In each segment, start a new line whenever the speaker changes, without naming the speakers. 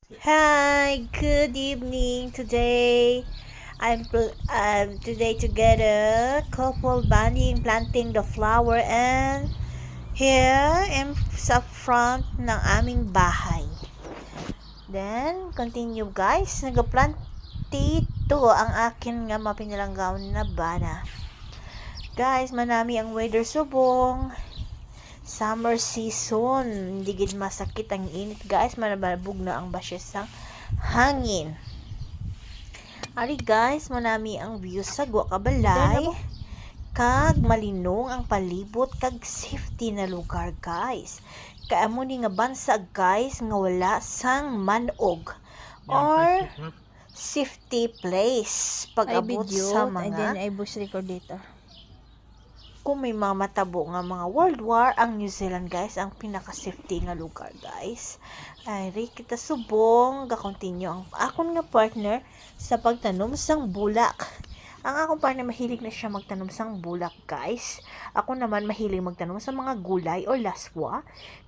Hi, good evening. Today together, couple bonding, planting the flower, and here in sa front ng aming bahay. Then, continue guys. Nagplant dito ang akin nga mapinalanggaw na bana. Guys, manami ang weather subong. Summer season, hindi gid masakit ang init guys, manababog na ang basyes sang hangin. Ari guys, manami ang view sa Guacabalay, kag malinong ang palibot kag safety na lugar guys. Kaamo ni nga bansa guys nga wala sang manog or safety place pag abot sa mga
and then I voice record dito.
Kung may mga matabo nga mga World War, ang New Zealand guys ang pinaka-safety nga lugar guys. Ay kita subong ga-continue ang akon nga partner sa pagtanom sang bulak. Ang akong partner mahilig na siya magtanom sang bulak guys. Ako naman mahilig magtanom sa mga gulay o laswa.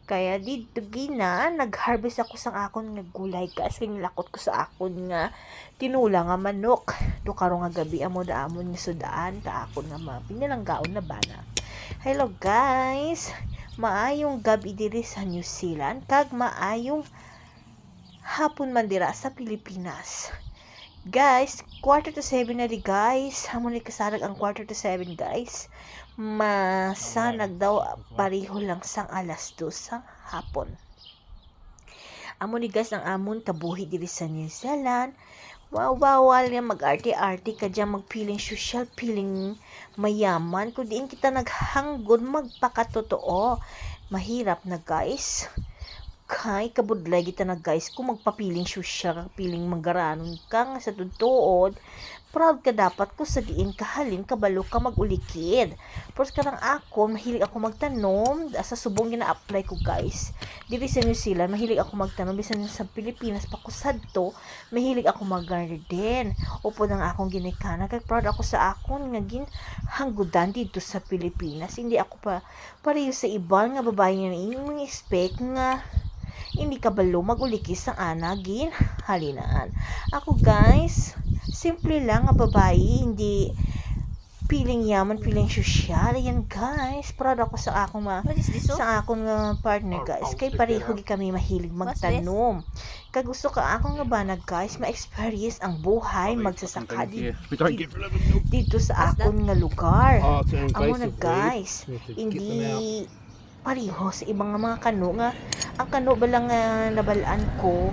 Kaya dito gina nag-harvest ako sang akon nga gulay guys. Kaya nilakot ko sa akon nga tinula nga manok. Do karon nga gabi amo daamon nga sudaan ta akon nga mapinalanggaon na bana. Hello guys. Maayong gabi diri sa New Zealand kag maayong hapon man dira sa Pilipinas. Guys, 6:45 na di guys. Hamon ni kasarag ang 6:45 guys. Masanag daw pareho lang sang alas 2 sang hapon. Amo ni guys ang amon kabuhi diri sa New Zealand. Bawal nga mag-arte-arte ka dyan, magpiling social, piling mayaman. Kung diin kita naghanggod, magpakatotoo. Mahirap na guys. Kay kabudlay kita na guys, kung magpapiling social, piling manggaranon ka nga sa tutuod, proud ka dapat kung sa diin kahalin, kabalo ka magulikid. First ka lang ako, mahilig ako magtanom, sa subong gina-apply ko guys. Dito sa New Zealand, mahilig ako magtanom, bisan sa Pilipinas, pakusad to, mahilig ako mag-garden. Upo nang akong ginikana, kaya proud ako sa akon, nga hanggudan dito sa Pilipinas. Hindi ako pa, pareho sa iba nga babae nga inyong expect nga, hindi kabalo magulikis ang anagin halinaan. Ako guys, simple lang nga babae, hindi piling yaman, piling sosyal. Ayan guys, proud ako sa akong sa akong partner guys. Kay pareho gi kami mahilig magtanom. Kag gusto ka akong nga banag guys, ma-experience ang buhay magsasaka dito sa akong nga lugar. Amo na guys, hindi pareho sa ibang mga kano nga ang kano ba lang nabalaan ko